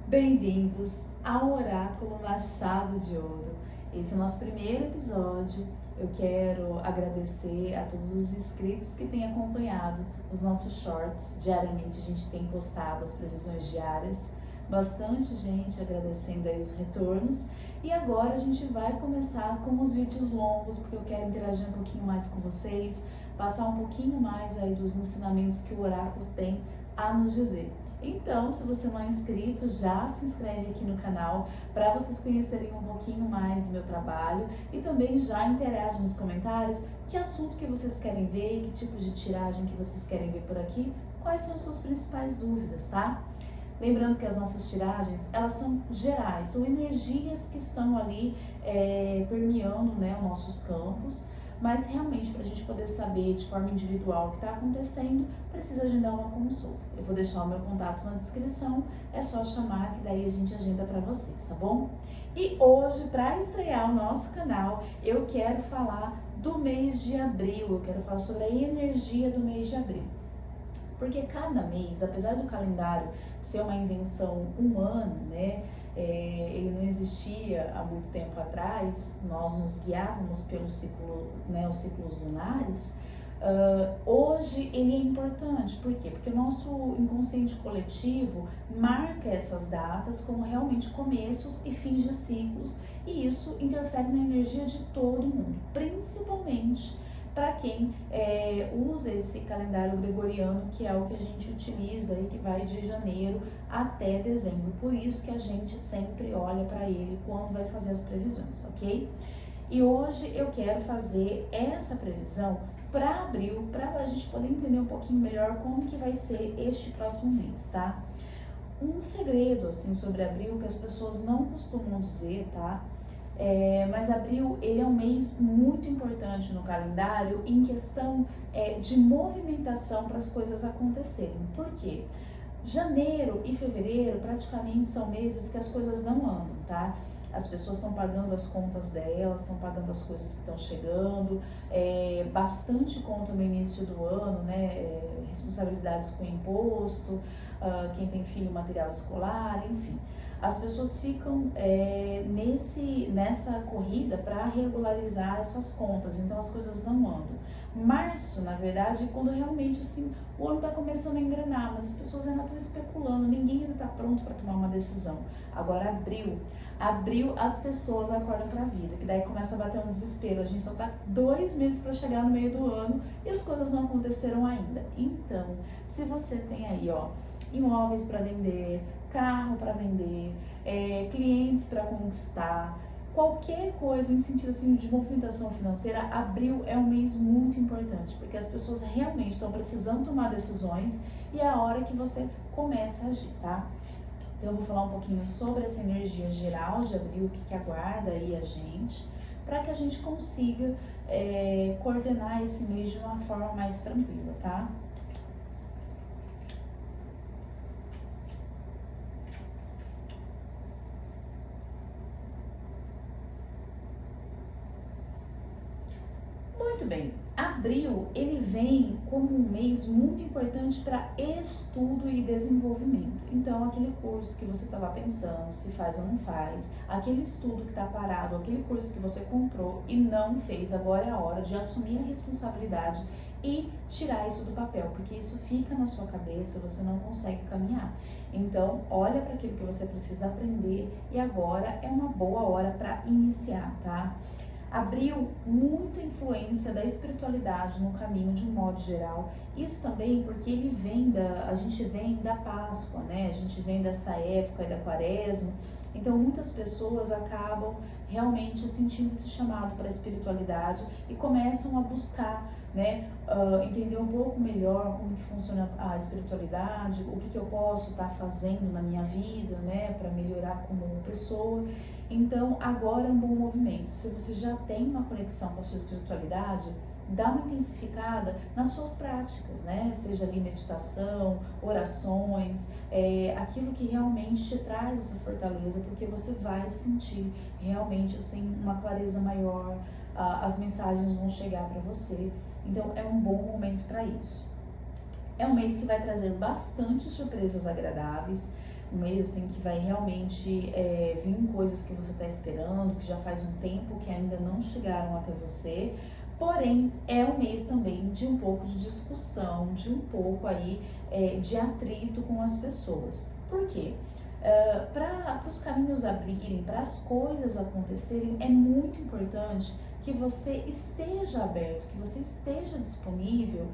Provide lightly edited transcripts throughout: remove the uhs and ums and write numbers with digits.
Bem-vindos ao Oráculo Machado de Ouro. Esse é o nosso primeiro episódio. Eu quero agradecer a todos os inscritos que têm acompanhado os nossos shorts. Diariamente a gente tem postado as previsões diárias. Bastante gente agradecendo aí os retornos. E agora a gente vai começar com os vídeos longos, porque eu quero interagir um pouquinho mais com vocês, passar um pouquinho mais aí dos ensinamentos que o oráculo tem a nos dizer. Então, se você não é inscrito, já se inscreve aqui no canal para vocês conhecerem um pouquinho mais do meu trabalho e também já interage nos comentários que assunto que vocês querem ver, que tipo de tiragem que vocês querem ver por aqui, quais são as suas principais dúvidas, tá? Lembrando que as nossas tiragens, elas são gerais, são energias que estão ali permeando, né, os nossos campos, mas realmente para a gente poder saber de forma individual o que está acontecendo, precisa agendar uma consulta. Eu vou deixar o meu contato na descrição, é só chamar que daí a gente agenda para vocês, tá bom? E hoje, para estrear o nosso canal, eu quero falar do mês de abril, eu quero falar sobre a energia do mês de abril. Porque cada mês, apesar do calendário ser uma invenção humana, né, ele não existia há muito tempo atrás, nós nos guiávamos pelo ciclo, né, os ciclos lunares. Hoje ele é importante, por quê? Porque o nosso inconsciente coletivo marca essas datas como realmente começos e fins de ciclos, e isso interfere na energia de todo mundo, principalmente para quem usa esse calendário gregoriano, que é o que a gente utiliza e que vai de janeiro até dezembro. Por isso que a gente sempre olha para ele quando vai fazer as previsões, ok? E hoje eu quero fazer essa previsão para abril, para a gente poder entender um pouquinho melhor como que vai ser este próximo mês, tá? Um segredo, assim, sobre abril que as pessoas não costumam dizer, tá? Mas abril, ele é um mês muito importante no calendário em questão de movimentação para as coisas acontecerem. Por quê? Janeiro e fevereiro praticamente são meses que as coisas não andam, tá? As pessoas estão pagando as contas delas, estão pagando as coisas que estão chegando, bastante conta no início do ano, né? Responsabilidades com imposto, quem tem filho, material escolar, enfim. As pessoas ficam nessa corrida para regularizar essas contas, então as coisas não andam. Março, na verdade, é quando realmente assim, o ano está começando a engrenar, mas as pessoas ainda estão especulando, ninguém ainda está pronto para tomar uma decisão. Agora, abril as pessoas acordam para a vida, que daí começa a bater um desespero. A gente só está 2 meses para chegar no meio do ano e as coisas não aconteceram ainda. Então, se você tem aí, ó, imóveis para vender, carro para vender, clientes para conquistar, qualquer coisa em sentido assim de movimentação financeira, abril é um mês muito importante, porque as pessoas realmente estão precisando tomar decisões e é a hora que você começa a agir, tá? Então eu vou falar um pouquinho sobre essa energia geral de abril, o que aguarda aí a gente, para que a gente consiga coordenar esse mês de uma forma mais tranquila, tá? Muito bem, abril ele vem como um mês muito importante para estudo e desenvolvimento. Então, aquele curso que você estava pensando se faz ou não faz, aquele estudo que está parado, aquele curso que você comprou e não fez, agora é a hora de assumir a responsabilidade e tirar isso do papel, porque isso fica na sua cabeça, você não consegue caminhar. Então, olha para aquilo que você precisa aprender e agora é uma boa hora para iniciar, tá? Abril, muita influência da espiritualidade no caminho de um modo geral. Isso também porque a gente vem da Páscoa, né? A gente vem dessa época da Quaresma. Então muitas pessoas acabam realmente sentindo esse chamado para a espiritualidade e começam a buscar, né, entender um pouco melhor como que funciona a espiritualidade, o que eu posso estar fazendo na minha vida, né, para melhorar como pessoa. Então agora é um bom movimento. Se você já tem uma conexão com a sua espiritualidade, dá uma intensificada nas suas práticas, né? Seja ali meditação, orações, aquilo que realmente te traz essa fortaleza, porque você vai sentir realmente assim uma clareza maior, as mensagens vão chegar para você. Então é um bom momento para isso. É um mês que vai trazer bastante surpresas agradáveis, um mês assim que vai realmente vir coisas que você está esperando, que já faz um tempo que ainda não chegaram até você. Porém, é um mês também de um pouco de discussão, de um pouco aí de atrito com as pessoas. Por quê? Para os caminhos abrirem, para as coisas acontecerem, é muito importante que você esteja aberto, que você esteja disponível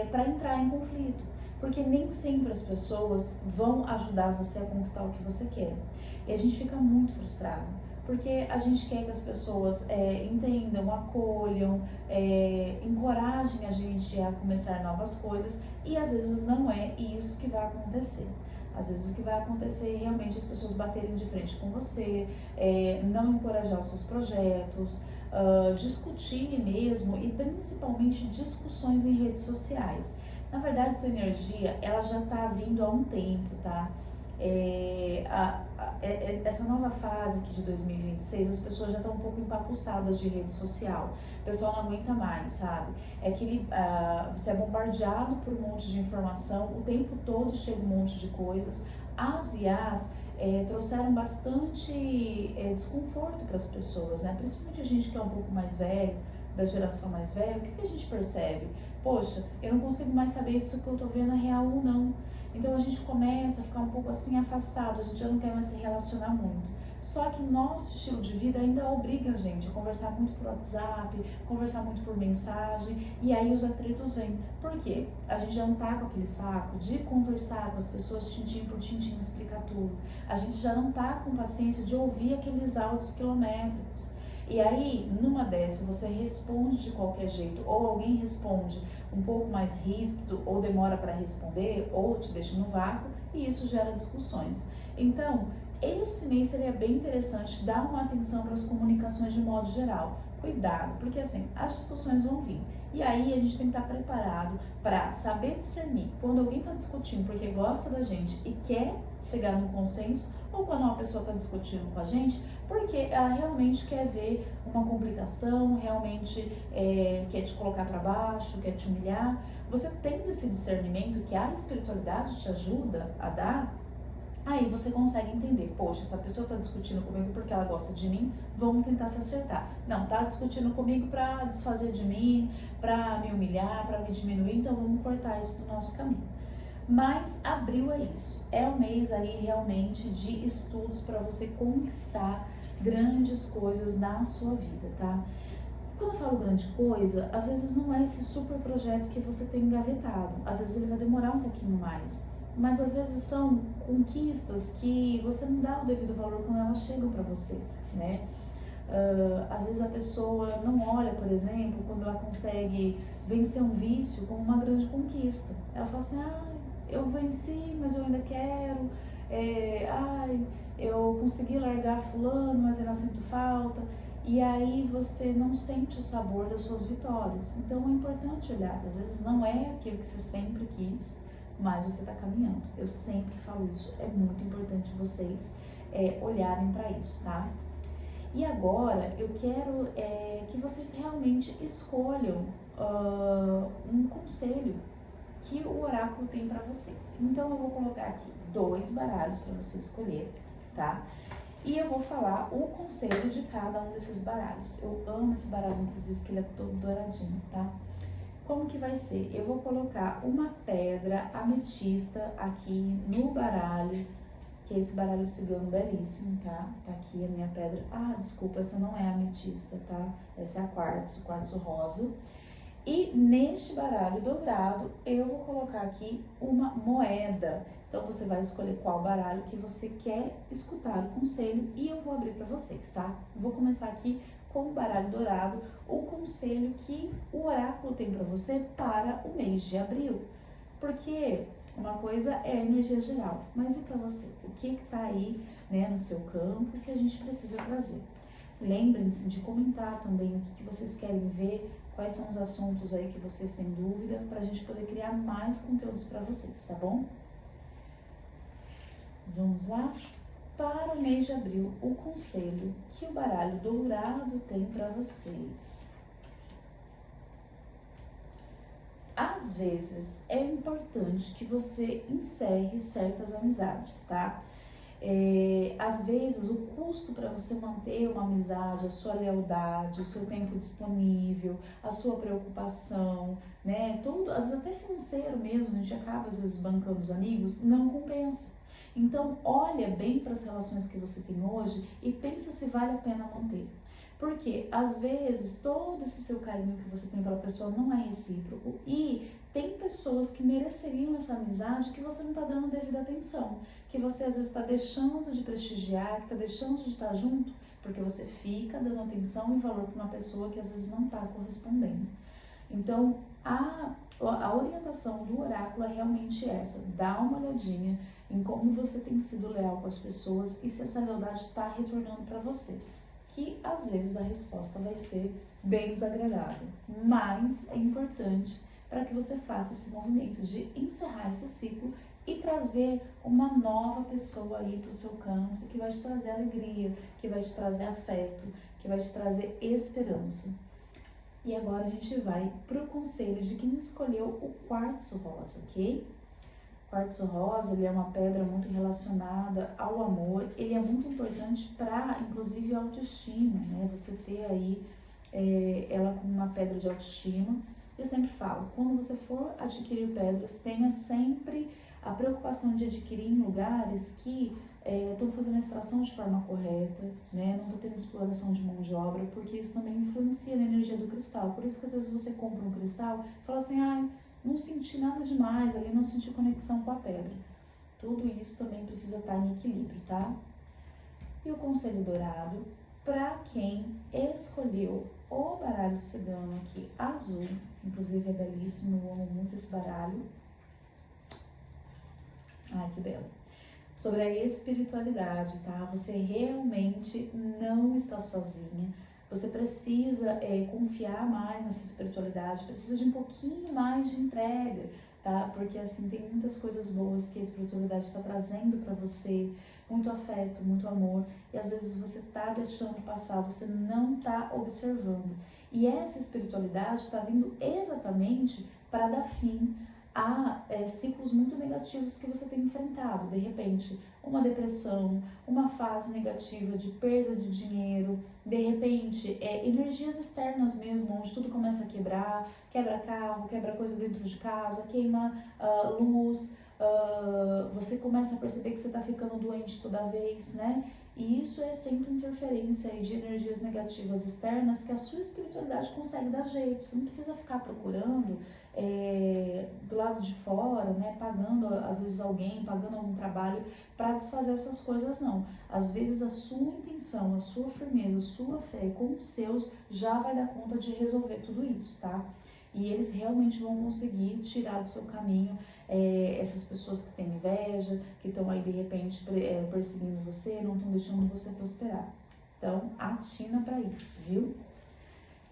para entrar em conflito. Porque nem sempre as pessoas vão ajudar você a conquistar o que você quer. E a gente fica muito frustrado, porque a gente quer que as pessoas entendam, acolham, encorajem a gente a começar novas coisas, e às vezes não é isso que vai acontecer. Às vezes o que vai acontecer é realmente as pessoas baterem de frente com você, não encorajar os seus projetos, discutir mesmo, e principalmente discussões em redes sociais. Na verdade, essa energia, ela já está vindo há um tempo, tá? Essa nova fase aqui de 2026, as pessoas já estão um pouco empapuçadas de rede social. O pessoal não aguenta mais, sabe? Você é bombardeado por um monte de informação, o tempo todo chega um monte de coisas. As IAs trouxeram bastante desconforto para as pessoas, né? Principalmente a gente que é um pouco mais velho, da geração mais velha. O que a gente percebe? Poxa, eu não consigo mais saber se o que eu tô vendo é real ou não. Então a gente começa a ficar um pouco assim afastado, a gente já não quer mais se relacionar muito. Só que nosso estilo de vida ainda obriga a gente a conversar muito por WhatsApp, conversar muito por mensagem, e aí os atritos vêm. Por quê? A gente já não tá com aquele saco de conversar com as pessoas tintim por tintim, explicar tudo. A gente já não tá com paciência de ouvir aqueles áudios quilométricos. E aí, numa dessas, você responde de qualquer jeito, ou alguém responde um pouco mais ríspido, ou demora para responder, ou te deixa no vácuo, e isso gera discussões. Então, esse mês seria bem interessante dar uma atenção para as comunicações de modo geral. Cuidado, porque assim, as discussões vão vir. E aí a gente tem que estar preparado para saber discernir quando alguém está discutindo porque gosta da gente e quer chegar num consenso, ou quando uma pessoa está discutindo com a gente porque ela realmente quer ver uma complicação, realmente quer te colocar para baixo, quer te humilhar. Você tendo esse discernimento que a espiritualidade te ajuda a dar, aí você consegue entender, poxa, essa pessoa está discutindo comigo porque ela gosta de mim, vamos tentar se acertar. Não, tá discutindo comigo para desfazer de mim, para me humilhar, para me diminuir, então vamos cortar isso do nosso caminho. Mas abril é isso, é um mês aí realmente de estudos para você conquistar grandes coisas na sua vida, tá? Quando eu falo grande coisa, às vezes não é esse super projeto que você tem engavetado, às vezes ele vai demorar um pouquinho mais, mas às vezes são conquistas que você não dá o devido valor quando elas chegam para você, né? Às vezes a pessoa não olha, por exemplo, quando ela consegue vencer um vício como uma grande conquista. Ela fala assim, eu venci, mas eu ainda quero, eu consegui largar fulano, mas ainda sinto falta. E aí você não sente o sabor das suas vitórias. Então é importante olhar, às vezes não é aquilo que você sempre quis, mas você está caminhando. Eu sempre falo isso, é muito importante vocês olharem para isso, tá? E agora eu quero que vocês realmente escolham um conselho que o oráculo tem para vocês. Então eu vou colocar aqui 2 baralhos para você escolher, tá? E eu vou falar o conselho de cada um desses baralhos. Eu amo esse baralho, inclusive, porque ele é todo douradinho, tá? Como que vai ser? Eu vou colocar uma pedra ametista aqui no baralho, que é esse baralho cigano belíssimo, tá? Tá aqui a minha pedra. Desculpa, essa não é ametista, tá? Essa é a quartzo rosa. E neste baralho dourado, eu vou colocar aqui uma moeda. Então, você vai escolher qual baralho que você quer escutar o conselho e eu vou abrir para vocês, tá? Vou começar aqui com o baralho dourado, o conselho que o oráculo tem para você para o mês de abril. Porque uma coisa é a energia geral, mas e para você? O que tá aí, né, no seu campo que a gente precisa trazer? Lembrem-se de comentar também o que vocês querem ver, quais são os assuntos aí que vocês têm dúvida, para a gente poder criar mais conteúdos para vocês, tá bom? Vamos lá? Para o mês de abril, o conselho que o baralho dourado tem para vocês. às vezes é importante que você encerre certas amizades, tá? Às vezes o custo para você manter uma amizade, a sua lealdade, o seu tempo disponível, a sua preocupação, né, tudo, às vezes até financeiro mesmo, a gente acaba às vezes bancando os amigos, não compensa. Então olha bem para as relações que você tem hoje e pensa se vale a pena manter. Porque às vezes todo esse seu carinho que você tem pela pessoa não é recíproco e tem pessoas que mereceriam essa amizade que você não está dando devida atenção, que você às vezes está deixando de prestigiar, que está deixando de estar junto, porque você fica dando atenção e valor para uma pessoa que às vezes não está correspondendo. Então, a orientação do oráculo é realmente essa, dá uma olhadinha em como você tem sido leal com as pessoas e se essa lealdade está retornando para você, que às vezes a resposta vai ser bem desagradável, mas é importante para que você faça esse movimento de encerrar esse ciclo e trazer uma nova pessoa aí para o seu campo, que vai te trazer alegria, que vai te trazer afeto, que vai te trazer esperança. E agora a gente vai para o conselho de quem escolheu o quartzo rosa, ok? O quartzo rosa, ele é uma pedra muito relacionada ao amor, ele é muito importante para, inclusive, a autoestima, né? Você ter aí ela como uma pedra de autoestima. Eu sempre falo, quando você for adquirir pedras, tenha sempre a preocupação de adquirir em lugares que estão fazendo a extração de forma correta, né? Não estão tendo exploração de mão de obra, porque isso também influencia na energia do cristal. Por isso que às vezes você compra um cristal e fala assim, ai, não senti nada demais ali, não senti conexão com a pedra. Tudo isso também precisa estar em equilíbrio, tá? E o conselho dourado, para quem escolheu o baralho cigano aqui, azul, inclusive é belíssimo, eu amo muito esse baralho. Ai, que belo. Sobre a espiritualidade, tá? Você realmente não está sozinha. Você precisa confiar mais nessa espiritualidade, precisa de um pouquinho mais de entrega, tá? Porque assim, tem muitas coisas boas que a espiritualidade está trazendo para você, muito afeto, muito amor, e às vezes você tá deixando passar, você não tá observando. E essa espiritualidade está vindo exatamente para dar fim a ciclos muito negativos que você tem enfrentado. De repente, uma depressão, uma fase negativa de perda de dinheiro, de repente, energias externas mesmo, onde tudo começa a quebrar, quebra carro, quebra coisa dentro de casa, queima luz, você começa a perceber que você está ficando doente toda vez, né? E isso é sempre interferência aí de energias negativas externas que a sua espiritualidade consegue dar jeito. Você não precisa ficar procurando do lado de fora, né, pagando às vezes alguém, pagando algum trabalho para desfazer essas coisas, não. Às vezes a sua intenção, a sua firmeza, a sua fé com os seus já vai dar conta de resolver tudo isso, tá? E eles realmente vão conseguir tirar do seu caminho essas pessoas que têm inveja, que estão aí de repente perseguindo você, não estão deixando você prosperar. Então, atina para isso, viu?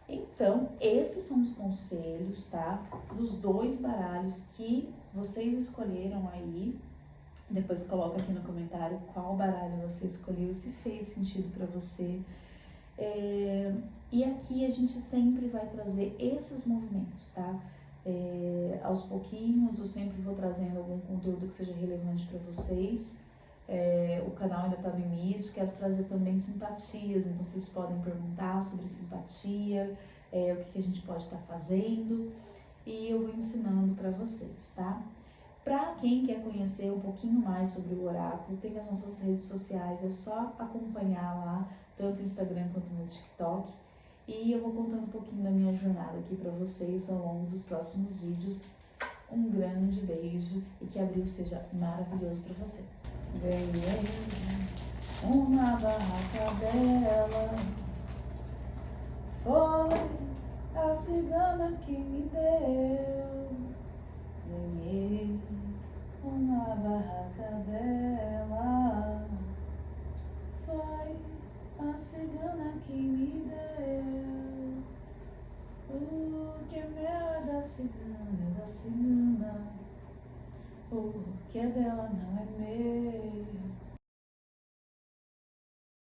Então, esses são os conselhos, tá? Dos 2 baralhos que vocês escolheram aí. Depois coloca aqui no comentário qual baralho você escolheu, se fez sentido para você. E aqui a gente sempre vai trazer esses movimentos, tá? Aos pouquinhos eu sempre vou trazendo algum conteúdo que seja relevante para vocês. O canal ainda está no início, quero trazer também simpatias, então vocês podem perguntar sobre simpatia, o que a gente pode estar fazendo, e eu vou ensinando para vocês, tá? Para quem quer conhecer um pouquinho mais sobre o oráculo, tem as nossas redes sociais, é só acompanhar lá, tanto no Instagram quanto no TikTok, e eu vou contando um pouquinho da minha jornada aqui para vocês ao longo dos próximos vídeos. Um grande beijo e que abril seja maravilhoso para você. Ganhei uma barraca dela, foi a cigana que me deu. Ganhei uma barraca dela, foi a cigana que me deu. O que é meu é da cigana, é da cigana. O que é dela não é meu.